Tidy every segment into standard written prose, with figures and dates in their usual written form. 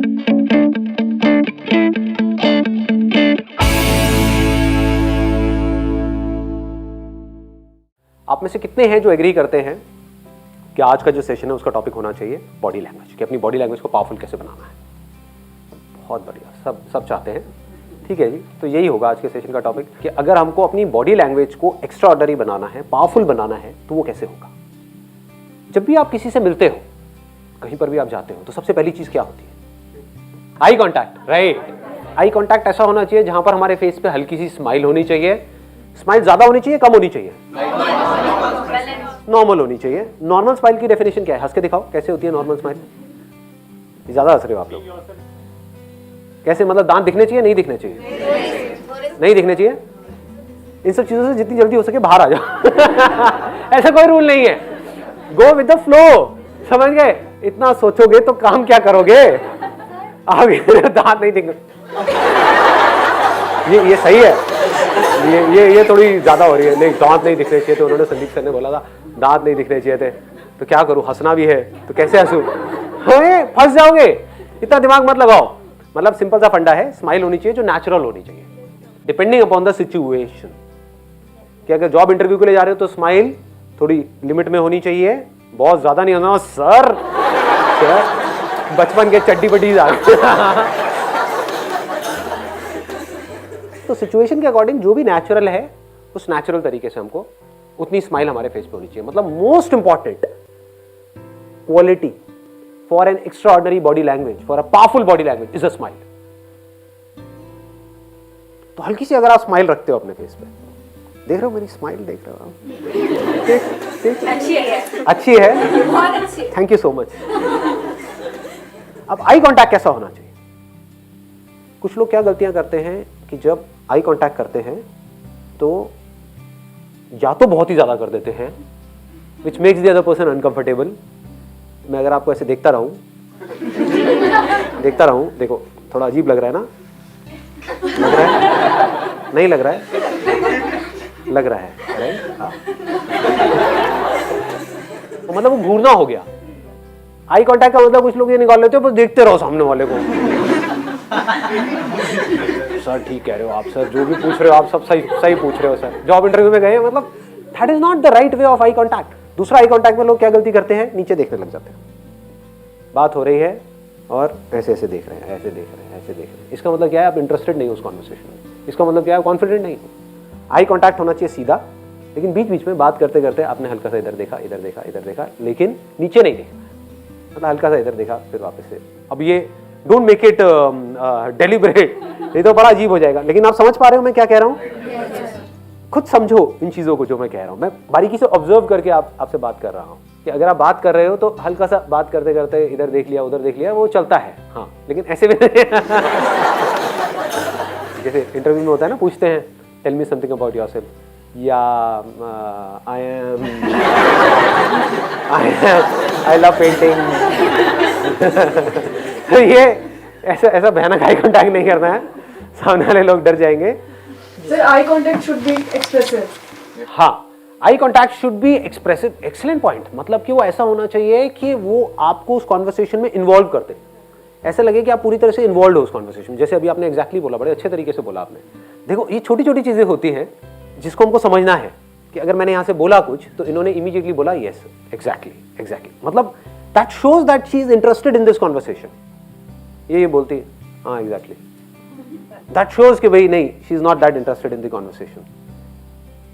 आप में से कितने हैं जो एग्री करते हैं कि आज का जो सेशन है उसका टॉपिक होना चाहिए बॉडी लैंग्वेज, कि अपनी बॉडी लैंग्वेज को पावरफुल कैसे बनाना है? बहुत बढ़िया, सब चाहते हैं। ठीक है जी, तो यही होगा आज के सेशन का टॉपिक कि अगर हमको अपनी बॉडी लैंग्वेज को एक्स्ट्रा ऑर्डिनरी बनाना है, पावरफुल बनाना है, तो वो कैसे होगा? जब भी आप किसी से मिलते हो, कहीं पर भी आप जाते हो, तो सबसे पहली चीज क्या होती है? Eye contact, right. Eye contact ऐसा होना चाहिए जहां पर हमारे फेस पे हल्की सी स्माइल होनी चाहिए। स्माइल ज्यादा होनी चाहिए, कम होनी चाहिए? नॉर्मल होनी चाहिए। नॉर्मल स्माइल की डेफिनेशन क्या है? हंस के दिखाओ, कैसे होती है नॉर्मल स्माइल? ज्यादा हंस रहे हो आप लोग। कैसे, मतलब दांत दिखने चाहिए, नहीं दिखने चाहिए? नहीं दिखने चाहिए। इन सब चीजों से जितनी जल्दी हो सके बाहर आ जाओ। ऐसा कोई रूल नहीं है, गो विद द फ्लो। समझ गए? इतना सोचोगे तो काम क्या करोगे? आगे दांत नहीं दिखने, ये सही है। ये थोड़ी ज्यादा हो रही है। नहीं, दांत नहीं दिखने चाहिए, तो उन्होंने संदीप सर ने बोला था दांत नहीं दिखने चाहिए थे, तो क्या करूं, हंसना भी है तो कैसे हंसूं? फंस जाओगे, इतना दिमाग मत लगाओ। मतलब सिंपल सा फंडा है, स्माइल होनी चाहिए जो नेचुरल होनी चाहिए, डिपेंडिंग अपॉन द सिचुएशन। कि अगर जॉब इंटरव्यू के लिए जा रहे हो तो स्माइल थोड़ी लिमिट में होनी चाहिए, बहुत ज्यादा नहीं होना। सर बचपन के चड्डी बड्डी तो सिचुएशन के अकॉर्डिंग जो भी नेचुरल है उस नेचुरल तरीके से हमको उतनी स्माइल हमारे फेस पे होनी चाहिए। मतलब most important quality for an extra ordinary body language, for a powerful body language is a smile. तो हल्की सी अगर आप स्माइल रखते हो अपने फेस पे, देख रहे हो मेरी स्माइल, देख रहे हो? अच्छी है, बहुत अच्छी। Thank you so much. अब आई कांटेक्ट कैसा होना चाहिए? कुछ लोग क्या गलतियां करते हैं कि जब आई कांटेक्ट करते हैं तो या तो बहुत ही ज्यादा कर देते हैं, which makes the other person uncomfortable. मैं अगर आपको ऐसे देखता रहूं, देखो थोड़ा अजीब लग रहा है ना? लग रहा है? नहीं लग रहा है? लग रहा है, राइट? हाँ। तो मतलब वो घूरना हो गया। आई कांटेक्ट का मतलब कुछ लोग ये निकाल लेते हो, बस देखते रहो सामने वाले को। सर ठीक कह रहे हो आप, सर जो भी पूछ रहे हो आप सब सही पूछ रहे हो सर। जॉब इंटरव्यू में गए, मतलब that is not the right way of eye contact. दूसरा आई कांटेक्ट में लोग क्या गलती करते हैं? नीचे देखने लग जाते हैं। बात हो रही है और ऐसे ऐसे देख रहे हैं, ऐसे देख रहे हैं, ऐसे देख रहे हैं। इसका मतलब क्या है? आप इंटरेस्टेड नहीं हो उस कॉन्वर्सेशन में। इसका मतलब क्या है? कॉन्फिडेंट नहीं। आई कांटेक्ट होना चाहिए सीधा, लेकिन बीच बीच में बात करते करते आपने हल्का सा इधर देखा, इधर देखा, इधर देखा, लेकिन नीचे नहीं देखा। मतलब हल्का सा इधर देखा फिर वापस से। अब ये डोंट मेक इट डेलिबरेट, नहीं तो बड़ा अजीब हो जाएगा। लेकिन आप समझ पा रहे हो मैं क्या कह रहा हूँ? खुद समझो इन चीजों को जो मैं कह रहा हूँ। मैं बारीकी से ऑब्जर्व करके आपसे बात कर रहा हूँ कि अगर आप बात कर रहे हो तो हल्का सा बात करते करते इधर देख लिया, उधर देख लिया, वो चलता है। हाँ, लेकिन ऐसे भी जैसे इंटरव्यू में होता है ना, पूछते हैं tell me something about yourself, या आई लव पेंटिंग। ये ऐसा भयानक आई कांटेक्ट नहीं करना है, सामने वाले लोग डर जाएंगे। Sir, eye contact should be expressive. हाँ, eye contact should be expressive. Excellent point. मतलब कि वो ऐसा होना चाहिए कि वो आपको उस कॉन्वर्सेशन में इन्वॉल्व करते, ऐसा लगे कि आप पूरी तरह से इन्वॉल्व हो उस कॉन्वर्सेशन में। जैसे अभी आपने एग्जैक्टली बोला, बड़े अच्छे तरीके से बोला आपने। देखो, ये छोटी छोटी चीजें होती हैं जिसको हमको समझना है कि अगर मैंने यहां से बोला कुछ तो इन्होंने इमीडिएटली बोला यस, एग्जैक्टली। मतलब that shows that she is interested in this conversation. ये बोलती है हाँ एग्जैक्टली, दैट शोज कि भाई नहीं, she is not that interested in the conversation.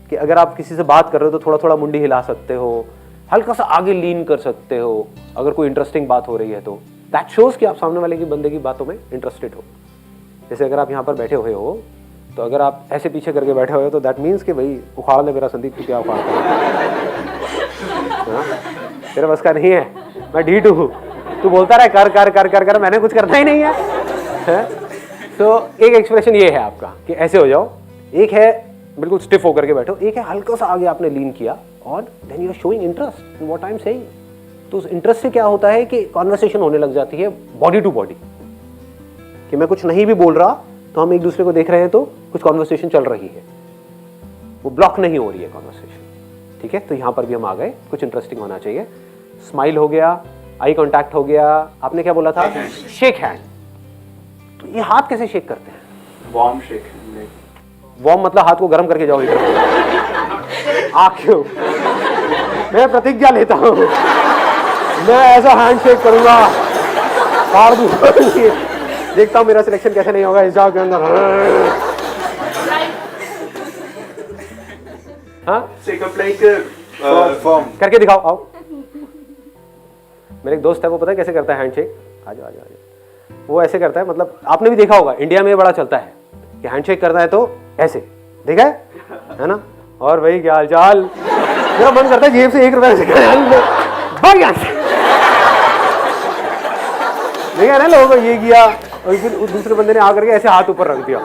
कि अगर आप किसी से बात कर रहे हो तो थोड़ा थोड़ा मुंडी हिला सकते हो, हल्का सा आगे लीन कर सकते हो अगर कोई इंटरेस्टिंग बात हो रही है तो। दैट शोज कि आप सामने वाले की बंदे की बातों में इंटरेस्टेड हो। जैसे अगर आप यहाँ पर बैठे हुए हो तो अगर आप ऐसे पीछे करके बैठे हुए हो तो दैट मीन्स कि भाई उखाड़ ले मेरा संदीप, तू क्या उखाड़ता है? तेरे बस का नहीं है, मैं ढीठ हूँ, तू बोलता रहे कर कर कर कर कर, मैंने कुछ करना ही नहीं है। तो एक एक्सप्रेशन ये है आपका कि ऐसे हो जाओ, एक है बिल्कुल स्टिफ होकर के बैठो, एक है हल्का सा आगे आपने लीन किया और then you are showing interest in what I am saying. तो उस इंटरेस्ट से क्या होता है कि कॉन्वर्सेशन होने लग जाती है बॉडी टू बॉडी, कि मैं कुछ नहीं भी बोल रहा तो हम एक दूसरे को देख रहे हैं तो कुछ कॉन्वर्सेशन चल रही है, वो ब्लॉक नहीं हो रही है कॉन्वर्सेशन। ठीक है, तो यहां पर भी हम आ गए, कुछ इंटरेस्टिंग होना चाहिए। स्माइल हो गया, आई कांटेक्ट हो गया, आपने क्या बोला था? Shake hand. तो ये हाथ कैसे शेक करते हैं? Warm shake. वार्म मतलब हाथ को गर्म करके जाओ हीटर। क्यों? मैं प्रतिज्ञा लेता हूं, मैं ऐसा हैंड शेक करूंगा, फाड़ दूंगा। देखता हूं मेरा सिलेक्शन कैसे नहीं होगा इस जॉब के अंदर। हाँ शेक अप लाइक फॉर्म करके दिखाओ, आओ। मेरे एक दोस्त है, वो पता है कैसे करता है हैंडशेक? आ जाओ आ जाओ आ जाओ। वो ऐसे करता है, मतलब आपने भी देखा होगा, इंडिया में बड़ा चलता है कि हैंडशेक करना है तो ऐसे, देखा है ना? और भाई क्या हाल चाल, मेरा मन करता है जेब से 1 रुपया देखा ना लोगों को ये किया, और फिर उस दूसरे बंदे ने आकर के ऐसे हाथ ऊपर रख दिया।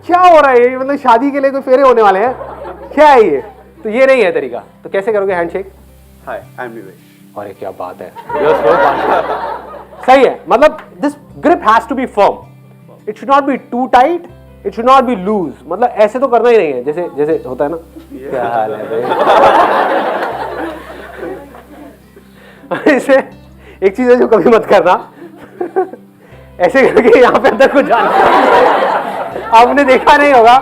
क्या हो रहा है ये? मतलब शादी के लिए कोई फेरे होने वाले हैं क्या है ये? तो ये नहीं है तरीका। तो कैसे करोगे हैंडशेक? हाय आई एम निवेश। अरे क्या बात है, सही है। मतलब this grip has to be firm, it should not be too tight, it should not be loose. मतलब ऐसे तो करना ही नहीं है, जैसे जैसे होता है ना। क्या हाल है भाई? ऐसे एक चीज है जो कभी मत करना, ऐसे करके यहाँ पे अंदर कुछ जाना। आपने देखा नहीं होगा,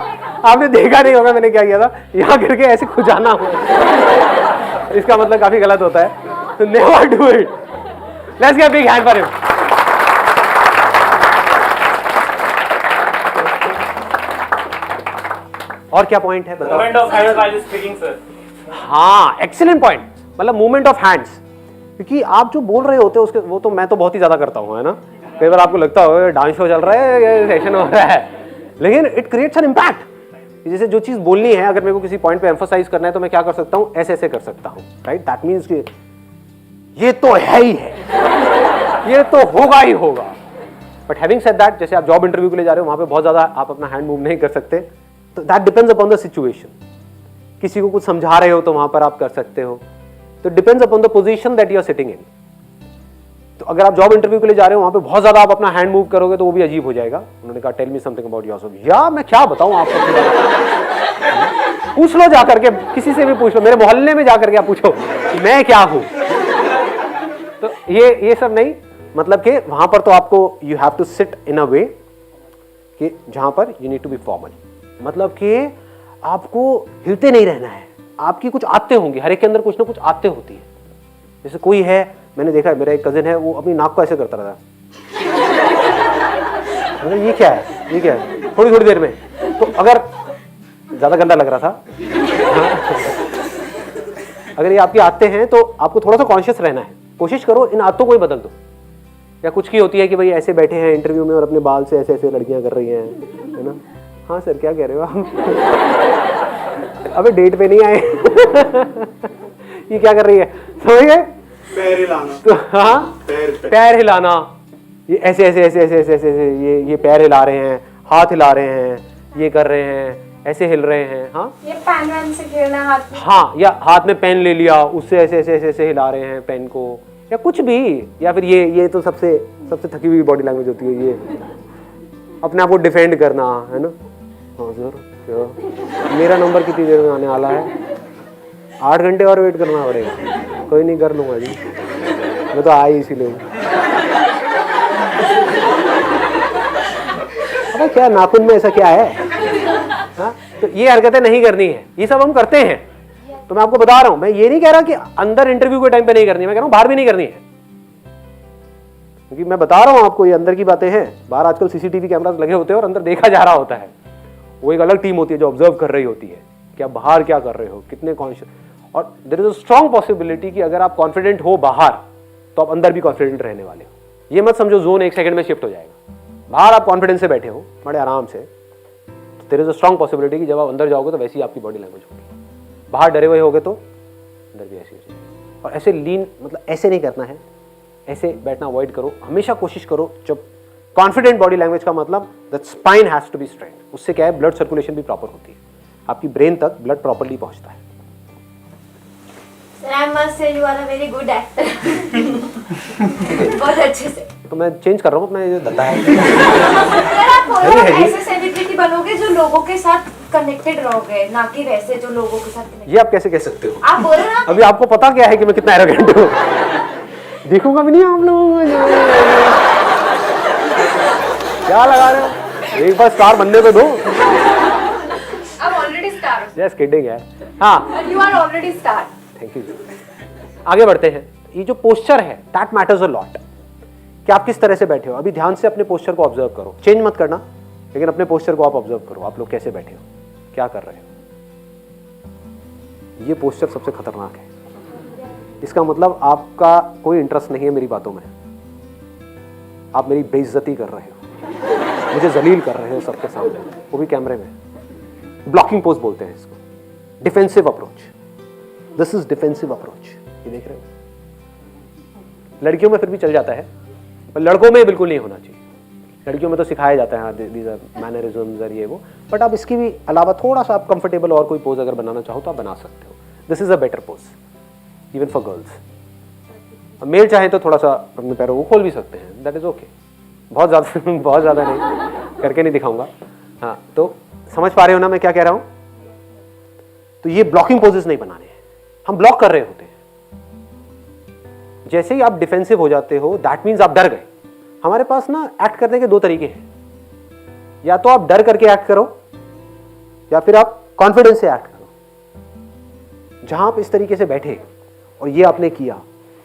आपने देखा नहीं होगा मैंने क्या किया था, यहाँ करके ऐसे खुजाना हो, इसका मतलब काफी गलत होता है। तो never do it. Let's give a big hand for him. और क्या पॉइंट है बताओ? Movement of hands while speaking, sir. हाँ, एक्सीलेंट पॉइंट। मतलब मूवमेंट ऑफ हैंड्स, क्योंकि आप जो बोल रहे होते हो उसके, वो तो मैं तो बहुत ही ज्यादा करता हूँ, है ना? कई बार आपको लगता हो डांस शो चल रहा है या सेशन हो रहा है, लेकिन इट क्रिएट्स एन इम्पैक्ट। जैसे जो चीज बोलनी है, अगर मेरे को किसी पॉइंट पे एम्फसाइज करना है तो मैं क्या कर सकता हूँ? ऐसे ऐसे कर सकता हूँ, राइट? दैट मीन्स कि ये तो है ही है, ये तो होगा ही होगा। बट हैविंग सेड दैट, जैसे आप जॉब इंटरव्यू के लिए जा रहे हो, वहां पे बहुत ज्यादा आप अपना हैंड मूव नहीं कर सकते, तो that depends upon the situation. किसी को कुछ समझा रहे हो तो वहां पर आप कर सकते हो, तो depends upon the position that you are sitting in. तो अगर आप जॉब इंटरव्यू के लिए जा रहे हो, वहां पे बहुत ज्यादा आप अपना हैंड मूव करोगे तो वो भी अजीब हो जाएगा। उन्होंने कहा tell me something about yourself. या मैं क्या बताऊं आपको? पूछ लो जाकर के, किसी से भी पूछ लो, मेरे मोहल्ले में जाकर के आप पूछो मैं क्या हूं। तो ये सब नहीं, मतलब कि वहां पर तो आपको you have to sit in a way कि जहां पर you need to be formal. मतलब कि आपको हिलते नहीं रहना है, आपकी कुछ आदतें होंगी, हर एक के अंदर कुछ ना कुछ आदतें होती है। जैसे कोई है, मैंने देखा है, मेरा एक कजिन है, वो अपनी नाक को ऐसे करता रहता है। मतलब ये क्या है, ये क्या है? थोड़ी थोड़ी देर में, तो अगर ज्यादा गंदा लग रहा था अगर ये आपकी आदतें हैं तो आपको थोड़ा सा कॉन्शियस रहना है। कोशिश करो इन आदतों को ही बदल दो। या कुछ की होती है कि भाई ऐसे बैठे हैं इंटरव्यू में और अपने बाल से ऐसे ऐसे लड़कियां कर रही हैं, है ना? हाँ सर, क्या कह रहे हो आप? अबे डेट पे नहीं आए। ये क्या कर रही है, समझ गए? पैर हिलाना। तो हाँ, पैर हिलाना, ये ऐसे ऐसे ऐसे ऐसे ऐसे ऐसे ये पैर हिला रहे हैं, हाथ हिला रहे हैं, ये कर रहे हैं, ऐसे हिल रहे हैं। हाँ, ये पेन वैन से खेलना हाथ में। हाँ, या हाथ में पेन ले लिया, उससे ऐसे ऐसे ऐसे ऐसे हिला रहे हैं पेन को, या कुछ भी। या फिर ये तो सबसे थकी हुई बॉडी लैंग्वेज होती है, ये अपने आप को डिफेंड करना, है ना? हाँ सर, क्या मेरा नंबर कितनी देर में आने वाला है? 8 घंटे और वेट करना पड़ेगा। कोई नहीं, कर लूंगा जी, मैं तो आई इसीलिए। अबे क्या नाखून में ऐसा क्या है? हाँ, तो ये हरकतें नहीं करनी है, ये सब हम करते हैं। तो मैं आपको बता रहा हूं, मैं ये नहीं कह रहा कि अंदर इंटरव्यू के टाइम पे नहीं करनी है, मैं कह रहा हूं बाहर भी नहीं करनी है। क्योंकि मैं बता रहा हूं आपको, ये अंदर की बातें हैं। बाहर आजकल सीसीटीवी कैमरास लगे होते हैं और अंदर देखा जा रहा होता है। वो एक अलग टीम होती है जो ऑब्जर्व कर रही होती है कि आप बाहर क्या कर रहे हो, कितने कॉन्शियस। और there is a strong possibility कि अगर आप कॉन्फिडेंट हो बाहर, तो आप अंदर भी कॉन्फिडेंट रहने वाले हो। ये मत समझो जोन 1 सेकंड में शिफ्ट हो जाएगा। बाहर आप कॉन्फिडेंस से बैठे हो बड़े आराम से, तो there is a strong possibility कि जब आप अंदर जाओगे तो वैसी आपकी बॉडी लैंग्वेज होगी। बाहर डरे हुए होगे तो अंदर भी ऐसी हो जाएगी। और ऐसे लीन, मतलब ऐसे नहीं करना है, ऐसे बैठना अवॉइड करो। हमेशा कोशिश करो, जब कॉन्फिडेंट बॉडी लैंग्वेज का मतलब that spine has to be straight. उससे क्या है, ब्लड सर्कुलेशन भी प्रॉपर होती है, आपकी ब्रेन तक ब्लड प्रॉपर्ली पहुंचता है। Sir, I must say you are a very good actor. बहुत अच्छे से। तो मैं चेंज कर रहा हूँ अपना ये धंधा है। सर, आप बोलो आप ऐसे सेलिब्रिटी बनोगे जो लोगों के साथ कनेक्टेड रहोगे, ना कि वैसे जो लोगों के साथ connected। ये आप कैसे कह सकते हो? आप बोलो ना। अभी आपको पता क्या है कि मैं कितना एरोगेंट हूँ? देखूंगा भी नहीं आप लोगों को। क्या लगा रहे हो, एक बार स्टार बनने पे दो। I'm already star. Just kidding है। हाँ, You are already star. Thank you. आगे बढ़ते हैं। ये जो पोस्चर है दैट मैटर्स अ लॉट, कि आप किस तरह से बैठे हो। अभी ध्यान से अपने पोस्चर को ऑब्जर्व करो, चेंज मत करना, लेकिन अपने पोस्चर को आप ऑब्जर्व करो। आप लोग कैसे बैठे हो, क्या कर रहे हो। ये पोस्चर सबसे खतरनाक है। इसका मतलब आपका कोई इंटरेस्ट नहीं है मेरी बातों में, आप मेरी बेइज्जती कर रहे हो, मुझे जलील कर रहे हो सबके सामने, वो भी कैमरे में। ब्लॉकिंग पोज बोलते हैं इसको, defensive approach. This is defensive approach. ये देख रहे हो, लड़कियों में फिर भी चल जाता है, पर लड़कों में बिल्कुल नहीं होना चाहिए। लड़कियों में तो सिखाया जाता है दीज आर मैनरिज्म्स और ये वो, बट आप इसकी भी अलावा थोड़ा सा आप कंफर्टेबल और कोई पोज अगर बनाना चाहो तो आप बना सकते हो। This is a better pose even for girls. Male चाहे तो थोड़ा सा अपने पैरों को खोल भी सकते हैं, दैट इज ओके। बहुत ज़्यादा नहीं, करके नहीं दिखाऊंगा। हाँ, तो समझ पा रहे हो ना मैं क्या कह रहा हूँ। तो ये ब्लॉकिंग पोजेस नहीं बनाने हैं, हम ब्लॉक कर रहे होते हैं। जैसे ही आप डिफेंसिव हो जाते हो दैट मीन्स आप डर गए। हमारे पास ना एक्ट करने के दो तरीके हैं, या तो आप डर करके एक्ट करो या फिर आप कॉन्फिडेंस से एक्ट करो। जहां आप इस तरीके से बैठे और ये आपने किया,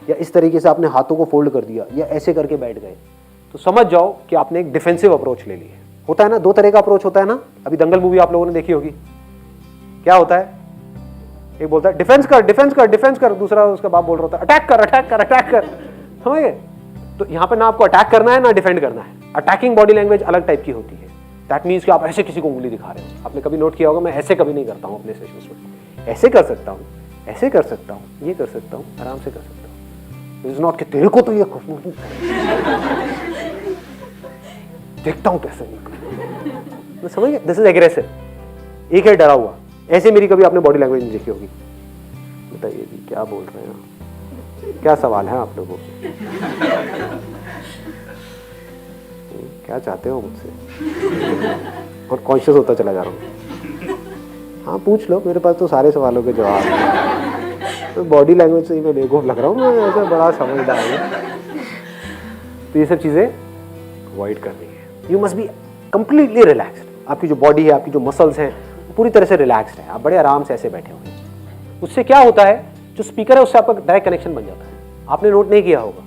या इस तरीके से आपने हाथों को फोल्ड कर दिया, या ऐसे करके बैठ गए, तो समझ जाओ कि आपने एक डिफेंसिव अप्रोच ले ली है। होता है ना, दो तरह का अप्रोच होता है ना। अभी दंगल मूवी आप लोगों ने देखी होगी, क्या होता है, एक बोलता है डिफेंस कर डिफेंस कर डिफेंस कर, दूसरा उसका बाप बोल रहा होता है अटैक कर अटैक कर अटैक कर। समझ गए। तो यहाँ पे ना आपको अटैक करना है ना डिफेंड करना है। अटैकिंग बॉडी लैंग्वेज अलग टाइप की होती है। दैट मीन्स कि आप ऐसे किसी को उंगली दिखा रहे हो। आपने कभी नोट किया होगा, मैं ऐसे कभी नहीं करता हूँ अपने सेशंस में। ऐसे कर सकता हूँ, ऐसे कर सकता हूँ, ये कर सकता हूँ, आराम से कर सकता हूँ। इट्स नॉट कि तेरे को तो ये देखता हूँ कैसे मैं, समझ गए। This is aggressive. एक है डरा हुआ, ऐसे मेरी कभी आपने बॉडी लैंग्वेज नहीं देखी होगी। बताइए जी क्या बोल रहे हैं, क्या सवाल है आप लोगों को, क्या चाहते हो मुझसे, और कॉन्शियस होता चला जा रहा हूँ। हाँ पूछ लो, मेरे पास तो सारे सवालों के जवाब हैं। तो बॉडी लैंग्वेज से ही मैं बेवकूफ़ लग रहा हूँ, मैं ऐसा बड़ा समझदार हूँ। तो ये सब चीज़ें अवॉइड करनी है। You must be completely relaxed. आपकी जो बॉडी है, आपकी जो मसल्स हैं, पूरी तरह से रिलैक्स्ड है। आप बड़े आराम से ऐसे बैठे हुए हैं। उससे क्या होता है, जो स्पीकर है उससे आपका डायरेक्ट कनेक्शन बन जाता है। आपने नोट नहीं किया होगा,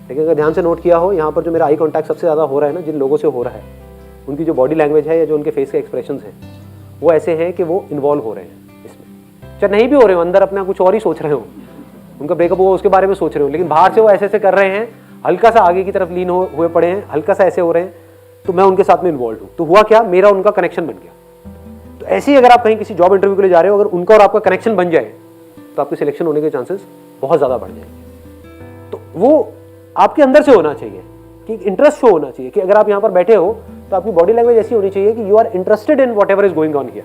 लेकिन अगर ध्यान से नोट किया हो, यहाँ पर जो मेरा आई कॉन्टैक्ट सबसे ज़्यादा हो रहा है ना, जिन लोगों से हो रहा है, उनकी जो बॉडी लैंग्वेज है या जो उनके फेस के एक्सप्रेशंस हैं, वो ऐसे हैं कि वो इन्वॉल्व हो रहे हैं इसमें। चाहे नहीं भी हो रहे हो, अंदर अपना कुछ और ही सोच रहे हो, उनका ब्रेकअप हुआ उसके बारे में सोच रहे हो, लेकिन बाहर से वो ऐसे ऐसे कर रहे हैं, हल्का सा आगे की तरफ लीन हुए पड़े हैं, हल्का सा ऐसे हो रहे हैं, तो मैं उनके साथ में इन्वॉल्व हूँ। तो हुआ क्या, मेरा उनका कनेक्शन बन गया। तो ऐसे ही अगर आप कहीं किसी जॉब इंटरव्यू के लिए जा रहे हो, अगर उनका और आपका कनेक्शन बन जाए तो आपके सिलेक्शन होने के चांसेस बहुत ज़्यादा बढ़ जाएंगे। तो वो आपके अंदर से होना चाहिए कि इंटरेस्ट शो होना चाहिए कि अगर आप यहाँ पर बैठे हो तो आपकी बॉडी लैंग्वेज ऐसी होनी चाहिए कि you are interested in whatever is going on here.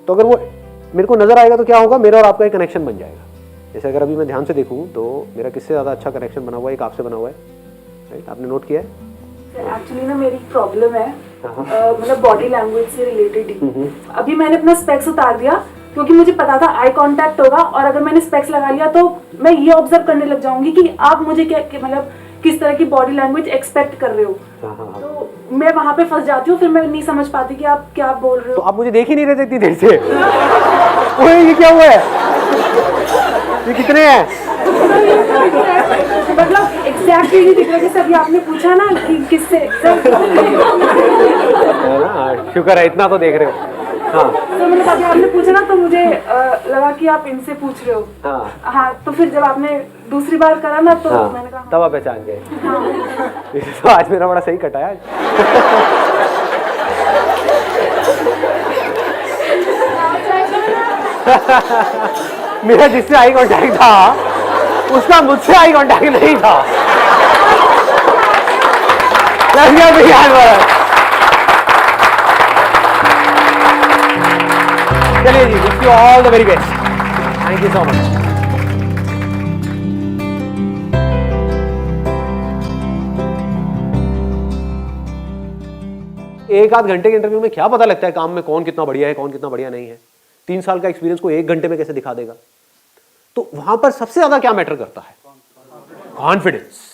तो अगर वो मेरे को नजर आएगा तो क्या होगा, मेरा और आपका एक कनेक्शन बन जाएगा। जैसे अगर अभी मैं ध्यान से देखूँ तो मेरा किससे ज़्यादा अच्छा कनेक्शन बना हुआ है, एक आपसे बना हुआ है, राइट? आपने नोट किया है? एक्चुअली ना मेरी प्रॉब्लम है, मतलब बॉडी लैंग्वेज से रिलेटेड ही। अभी मैंने अपना स्पेक्स उतार दिया क्योंकि मुझे पता था आई कांटेक्ट होगा, और अगर मैंने स्पेक्स लगा लिया तो मैं ये ऑब्जर्व करने लग जाऊंगी कि आप मुझे क्या मतलब किस तरह की बॉडी लैंग्वेज एक्सपेक्ट कर रहे हो। तो मैं वहां पे फंस जाती हूँ, फिर मैं नहीं समझ पाती कि आप क्या बोल रहे हो। तो आप मुझे देख ही नहीं रहे थे इतनी देर से। ओए ये क्या हुआ है, ये कितने हैं? मतलब एग्जैक्टली नहीं दिख रहा, जैसे अभी आपने पूछा ना कि किससे शुक्र है इतना तो देख रहे हो। हाँ तो मतलब अभी आपने पूछा ना तो मुझे लगा कि आप इनसे पूछ रहे हो। हाँ तो फिर जब आपने दूसरी बार करा ना तो मैंने कहा तब आप पहचान गए। तो आज मेरा बड़ा सही कटा है। मेरा जिससे आई कांटेक्ट था उसका मुझसे आई कांटेक्ट नहीं था। चलिए जी, wish you all the very best. Thank you so much. एक आध घंटे के इंटरव्यू में क्या पता लगता है काम में कौन कितना बढ़िया है, कौन कितना बढ़िया नहीं है। 3 साल का एक्सपीरियंस को 1 घंटे में कैसे दिखा देगा। तो वहां पर सबसे ज्यादा क्या मैटर करता है, कॉन्फिडेंस।